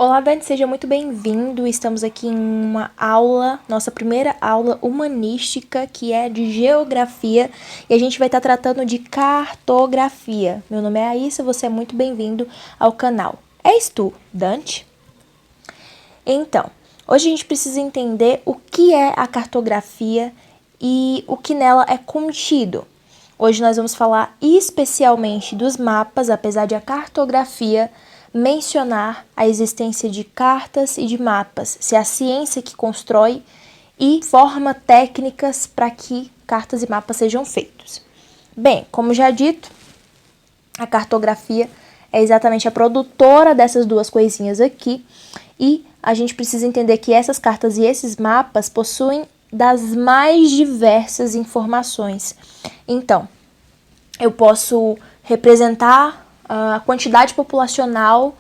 Olá, Dani, seja muito bem-vindo. Estamos aqui em uma aula, nossa primeira aula humanística, que é de geografia, e a gente vai estar tratando de cartografia. Meu nome é Aissa, você é muito bem-vindo ao canal. És tu, Dante? Então, hoje a gente precisa entender o que é a cartografia e o que nela é contido. Hoje nós vamos falar especialmente dos mapas, apesar de a cartografia mencionar a existência de cartas e de mapas, se é a ciência que constrói e forma técnicas para que cartas e mapas sejam feitos. Bem, como já dito, a cartografia é exatamente a produtora dessas duas coisinhas aqui, e a gente precisa entender que essas cartas e esses mapas possuem das mais diversas informações. Então, eu posso representar a quantidade populacional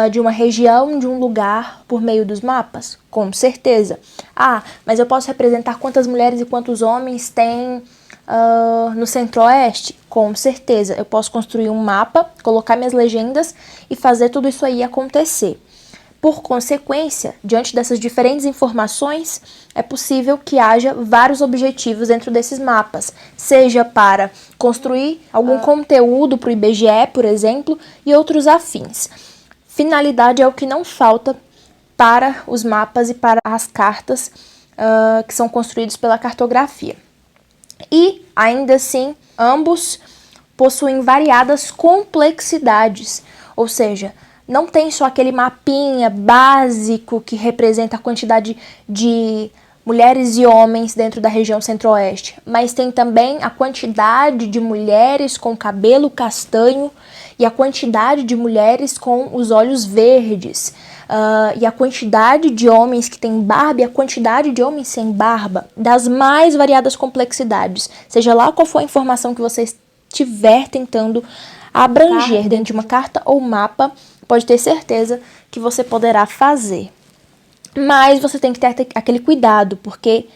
de uma região, de um lugar, por meio dos mapas? Com certeza. Ah, mas eu posso representar quantas mulheres e quantos homens tem no Centro-Oeste? Com certeza. Eu posso construir um mapa, colocar minhas legendas e fazer tudo isso aí acontecer. Por consequência, diante dessas diferentes informações, é possível que haja vários objetivos dentro desses mapas, seja para construir algum conteúdo para o IBGE, por exemplo, e outros afins. Finalidade é o que não falta para os mapas e para as cartas que são construídos pela cartografia. E, ainda assim, ambos possuem variadas complexidades, ou seja, não tem só aquele mapinha básico que representa a quantidade de mulheres e homens dentro da região Centro-Oeste, mas tem também a quantidade de mulheres com cabelo castanho e a quantidade de mulheres com os olhos verdes, e a quantidade de homens que têm barba e a quantidade de homens sem barba, das mais variadas complexidades, seja lá qual for a informação que você estiver tentando abranger dentro de uma carta ou mapa, pode ter certeza que você poderá fazer. Mas você tem que ter aquele cuidado, porque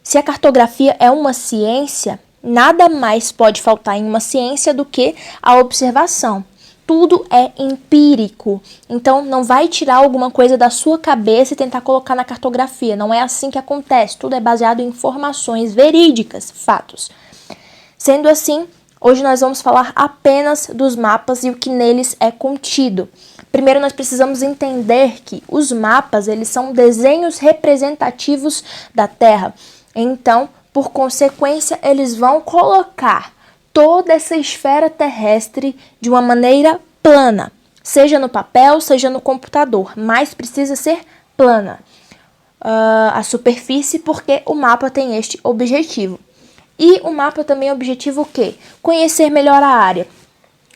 se a cartografia é uma ciência, nada mais pode faltar em uma ciência do que a observação. Tudo é empírico, então não vai tirar alguma coisa da sua cabeça e tentar colocar na cartografia. Não é assim que acontece, tudo é baseado em informações verídicas, fatos. Sendo assim, hoje nós vamos falar apenas dos mapas e o que neles é contido. Primeiro, nós precisamos entender que os mapas, eles são desenhos representativos da Terra. Então, por consequência, eles vão colocar toda essa esfera terrestre de uma maneira plana, seja no papel, seja no computador, mas precisa ser plana a superfície, porque o mapa tem este objetivo. E o mapa também é objetivo o quê? Conhecer melhor a área.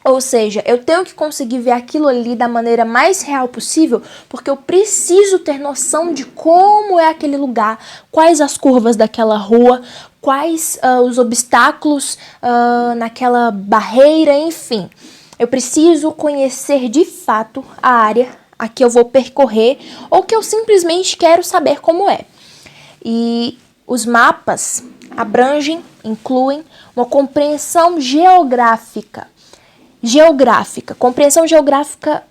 Ou seja, eu tenho que conseguir ver aquilo ali da maneira mais real possível, porque eu preciso ter noção de como é aquele lugar, quais as curvas daquela rua, quais os obstáculos naquela barreira, enfim. Eu preciso conhecer de fato a área a que eu vou percorrer ou que eu simplesmente quero saber como é. E os mapas abrangem, incluem uma compreensão geográfica. Compreensão geográfica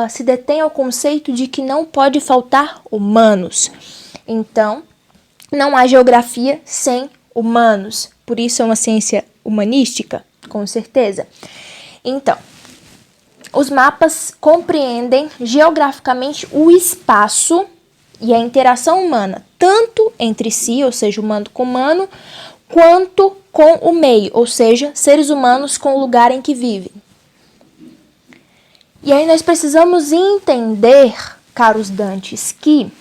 se detém ao conceito de que não pode faltar humanos. Então, não há geografia sem humanos. Por isso é uma ciência humanística, com certeza. Então, os mapas compreendem geograficamente o espaço e a interação humana, tanto entre si, ou seja, humano com humano, quanto com o meio, ou seja, seres humanos com o lugar em que vivem. E aí nós precisamos entender, caros Dantes, que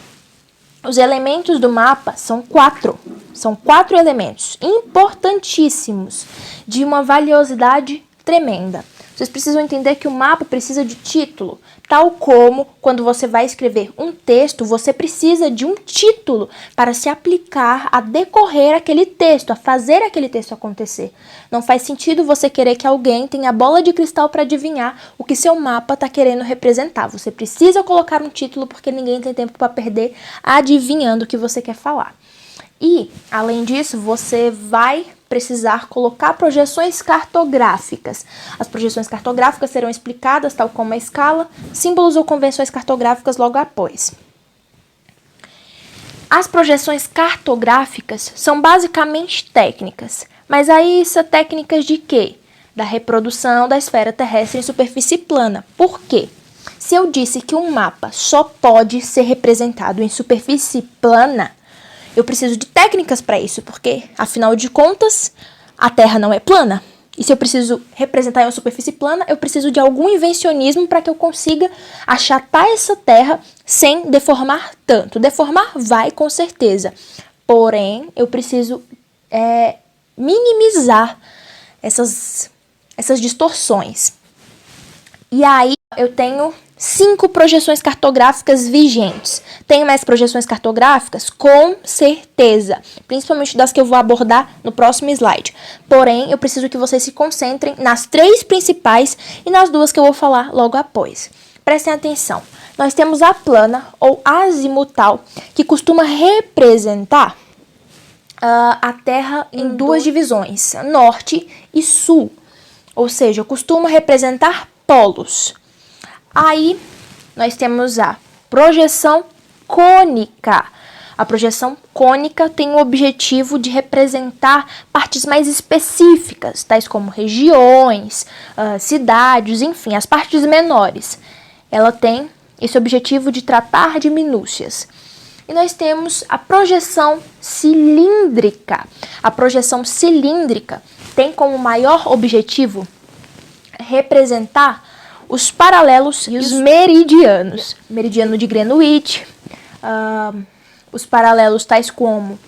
os elementos do mapa são quatro. São 4 elementos importantíssimos, de uma valiosidade tremenda. Vocês precisam entender que o mapa precisa de título, tal como quando você vai escrever um texto, você precisa de um título para se aplicar a decorrer aquele texto, a fazer aquele texto acontecer. Não faz sentido você querer que alguém tenha a bola de cristal para adivinhar o que seu mapa está querendo representar. Você precisa colocar um título porque ninguém tem tempo para perder adivinhando o que você quer falar. E, além disso, você vai precisar colocar projeções cartográficas. As projeções cartográficas serão explicadas, tal como a escala, símbolos ou convenções cartográficas logo após. As projeções cartográficas são basicamente técnicas, mas aí são técnicas de quê? Da reprodução da esfera terrestre em superfície plana. Por quê? Se eu disse que um mapa só pode ser representado em superfície plana, eu preciso de técnicas para isso, porque, afinal de contas, a Terra não é plana. E se eu preciso representar em uma superfície plana, eu preciso de algum invencionismo para que eu consiga achatar essa Terra sem deformar tanto. Deformar vai, com certeza. Porém, eu preciso minimizar essas distorções. E aí, eu tenho 5 projeções cartográficas vigentes. Tem mais projeções cartográficas? Com certeza. Principalmente das que eu vou abordar no próximo slide. Porém, eu preciso que vocês se concentrem nas 3 principais e nas 2 que eu vou falar logo após. Prestem atenção. Nós temos a plana ou azimutal, que costuma representar a Terra em 2 divisões, norte e sul. Ou seja, costuma representar polos. Aí, nós temos a projeção cônica. A projeção cônica tem o objetivo de representar partes mais específicas, tais como regiões, cidades, enfim, as partes menores. Ela tem esse objetivo de tratar de minúcias. E nós temos a projeção cilíndrica. A projeção cilíndrica tem como maior objetivo representar os paralelos e os meridianos. Meridiano de Greenwich, os paralelos tais como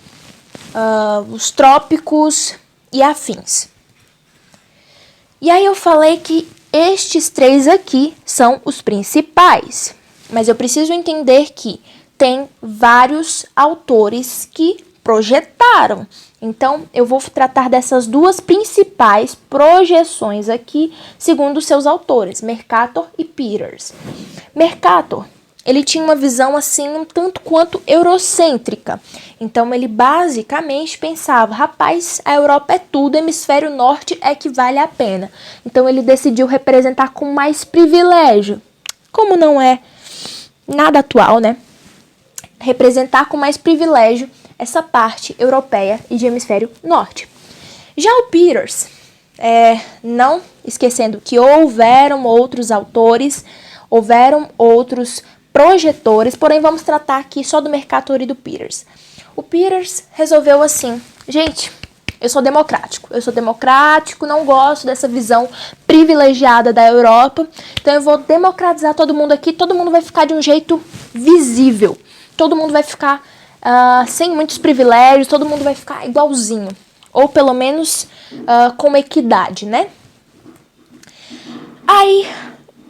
os trópicos e afins. E aí eu falei que estes 3 aqui são os principais, mas eu preciso entender que tem vários autores que projetaram. Então, eu vou tratar dessas 2 principais projeções aqui, segundo seus autores, Mercator e Peters. Mercator, ele tinha uma visão assim um tanto quanto eurocêntrica. Então, ele basicamente pensava, rapaz, a Europa é tudo, hemisfério norte é que vale a pena. Então, ele decidiu representar com mais privilégio. Como não é nada atual, né? Representar com mais privilégio essa parte europeia e de hemisfério norte. Já o Peters, não esquecendo que houveram outros autores, houveram outros projetores, porém vamos tratar aqui só do Mercator e do Peters. O Peters resolveu assim, gente, eu sou democrático, não gosto dessa visão privilegiada da Europa, então eu vou democratizar todo mundo aqui, todo mundo vai ficar de um jeito visível, todo mundo vai ficar sem muitos privilégios, todo mundo vai ficar igualzinho. Ou pelo menos com equidade, né? Aí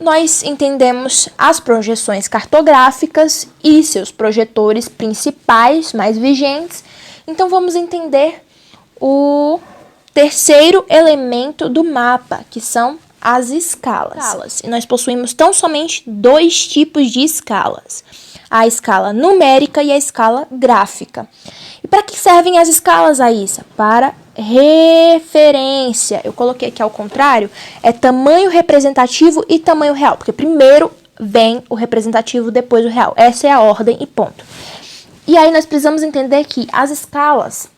nós entendemos as projeções cartográficas e seus projetores principais, mais vigentes. Então vamos entender o terceiro elemento do mapa, que são as escalas. E nós possuímos tão somente 2 tipos de escalas. A escala numérica e a escala gráfica. E para que servem as escalas, Aissa? Para referência. Eu coloquei aqui ao contrário, é tamanho representativo e tamanho real, porque primeiro vem o representativo, depois o real. Essa é a ordem e ponto. E aí nós precisamos entender que as escalas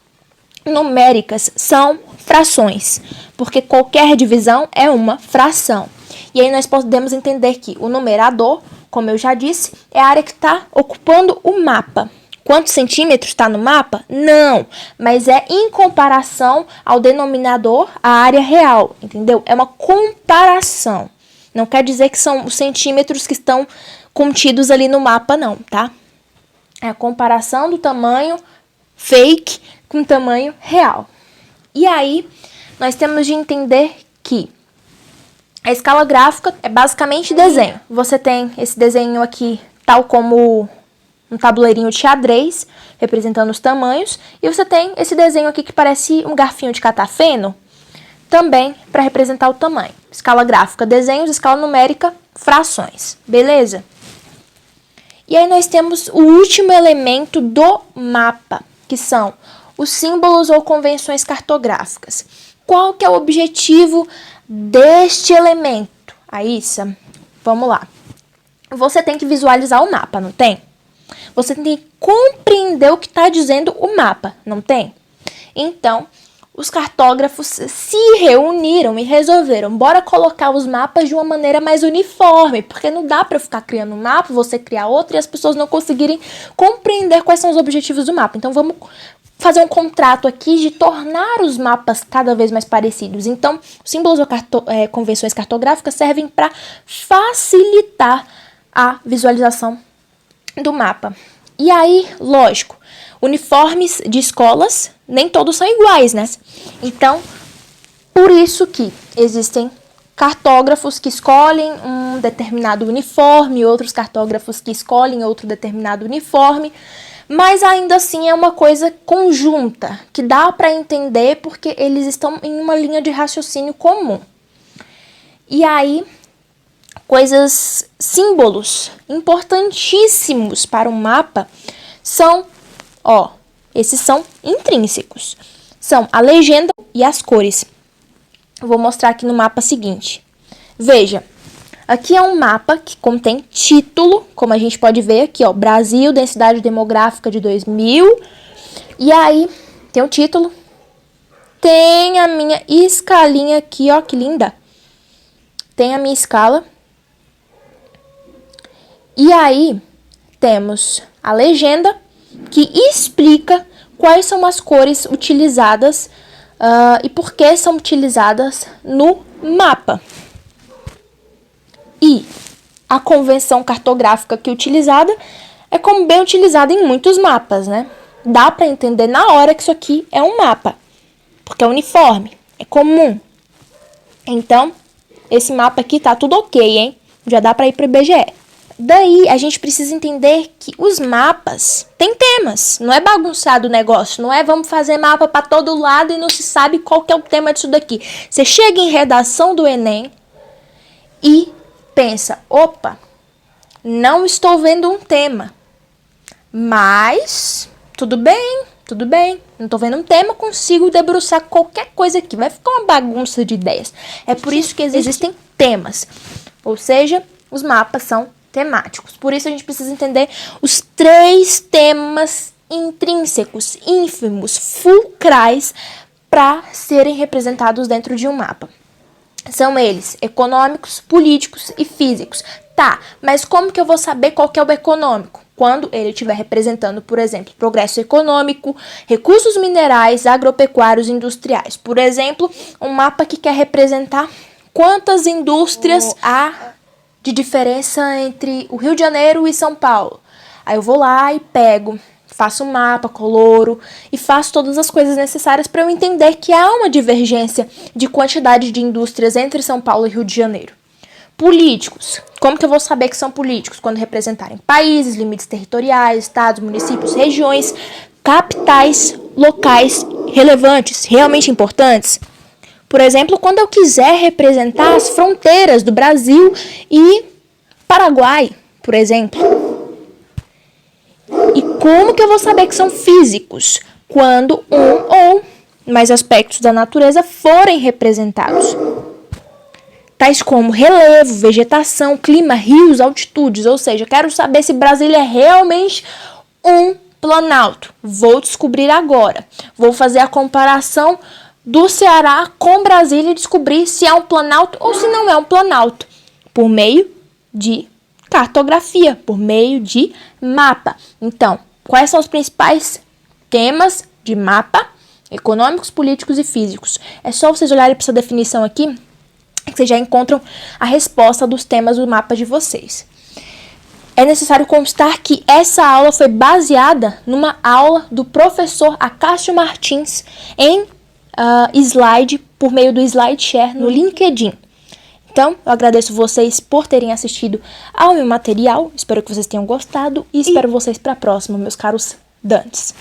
numéricas são frações, porque qualquer divisão é uma fração. E aí nós podemos entender que o numerador, como eu já disse, é a área que está ocupando o mapa. Quantos centímetros está no mapa? Não, mas é em comparação ao denominador, a área real, entendeu? É uma comparação. Não quer dizer que são os centímetros que estão contidos ali no mapa, não, tá? É a comparação do tamanho fake com o tamanho real. E aí, nós temos de entender que a escala gráfica é basicamente desenho. Você tem esse desenho aqui, tal como um tabuleirinho de xadrez, representando os tamanhos. E você tem esse desenho aqui que parece um garfinho de catar feno, também para representar o tamanho. Escala gráfica, desenhos, escala numérica, frações. Beleza? E aí nós temos o último elemento do mapa, que são os símbolos ou convenções cartográficas. Qual que é o objetivo deste elemento? Aissa, vamos lá. Você tem que visualizar o mapa, não tem? Você tem que compreender o que está dizendo o mapa, não tem? Então, os cartógrafos se reuniram e resolveram, bora colocar os mapas de uma maneira mais uniforme, porque não dá para ficar criando um mapa, você criar outro e as pessoas não conseguirem compreender quais são os objetivos do mapa. Então, vamos fazer um contrato aqui de tornar os mapas cada vez mais parecidos. Então, símbolos ou convenções cartográficas servem para facilitar a visualização do mapa. E aí, lógico, uniformes de escolas, nem todos são iguais, né? Então, por isso que existem cartógrafos que escolhem um determinado uniforme, outros cartógrafos que escolhem outro determinado uniforme, mas ainda assim é uma coisa conjunta, que dá para entender porque eles estão em uma linha de raciocínio comum. E aí, símbolos importantíssimos para um mapa são, esses são intrínsecos. São a legenda e as cores. Eu vou mostrar aqui no mapa seguinte. Veja, aqui é um mapa que contém título, como a gente pode ver aqui, Brasil, densidade demográfica de 2000. E aí, tem o título. Tem a minha escalinha aqui, que linda. Tem a minha escala. E aí, temos a legenda, que explica quais são as cores utilizadas e por que são utilizadas no mapa. E a convenção cartográfica que é utilizada é como bem utilizada em muitos mapas, né? Dá para entender na hora que isso aqui é um mapa, porque é uniforme, é comum. Então, esse mapa aqui tá tudo ok, hein? Já dá para ir para o IBGE. Daí, a gente precisa entender que os mapas têm temas. Não é bagunçado o negócio. Não é vamos fazer mapa para todo lado e não se sabe qual que é o tema disso daqui. Você chega em redação do Enem e pensa, não estou vendo um tema. Mas, tudo bem. Não estou vendo um tema, consigo debruçar qualquer coisa aqui. Vai ficar uma bagunça de ideias. É por isso que existem temas. Ou seja, os mapas são temáticos. Por isso a gente precisa entender os 3 temas intrínsecos, ínfimos, fulcrais para serem representados dentro de um mapa. São eles econômicos, políticos e físicos. Tá, mas como que eu vou saber qual que é o econômico? Quando ele estiver representando, por exemplo, progresso econômico, recursos minerais, agropecuários e industriais. Por exemplo, um mapa que quer representar quantas indústrias há de diferença entre o Rio de Janeiro e São Paulo. Aí eu vou lá e faço um mapa, coloro e faço todas as coisas necessárias para eu entender que há uma divergência de quantidade de indústrias entre São Paulo e Rio de Janeiro. Políticos. Como que eu vou saber que são políticos? Quando representarem países, limites territoriais, estados, municípios, regiões, capitais, locais relevantes, realmente importantes. Por exemplo, quando eu quiser representar as fronteiras do Brasil e Paraguai, por exemplo. E como que eu vou saber que são físicos? Quando um ou mais aspectos da natureza forem representados. Tais como relevo, vegetação, clima, rios, altitudes. Ou seja, quero saber se Brasília é realmente um planalto. Vou descobrir agora. Vou fazer a comparação do Ceará com Brasília e descobrir se é um planalto ou se não é um planalto, por meio de cartografia, por meio de mapa. Então, quais são os principais temas de mapa? Econômicos, políticos e físicos. É só vocês olharem para essa definição aqui, que vocês já encontram a resposta dos temas do mapa de vocês. É necessário constar que essa aula foi baseada numa aula do professor Acácio Martins em slide, por meio do SlideShare no LinkedIn. Então, eu agradeço vocês por terem assistido ao meu material, espero que vocês tenham gostado e espero vocês para a próxima, meus caros dantes.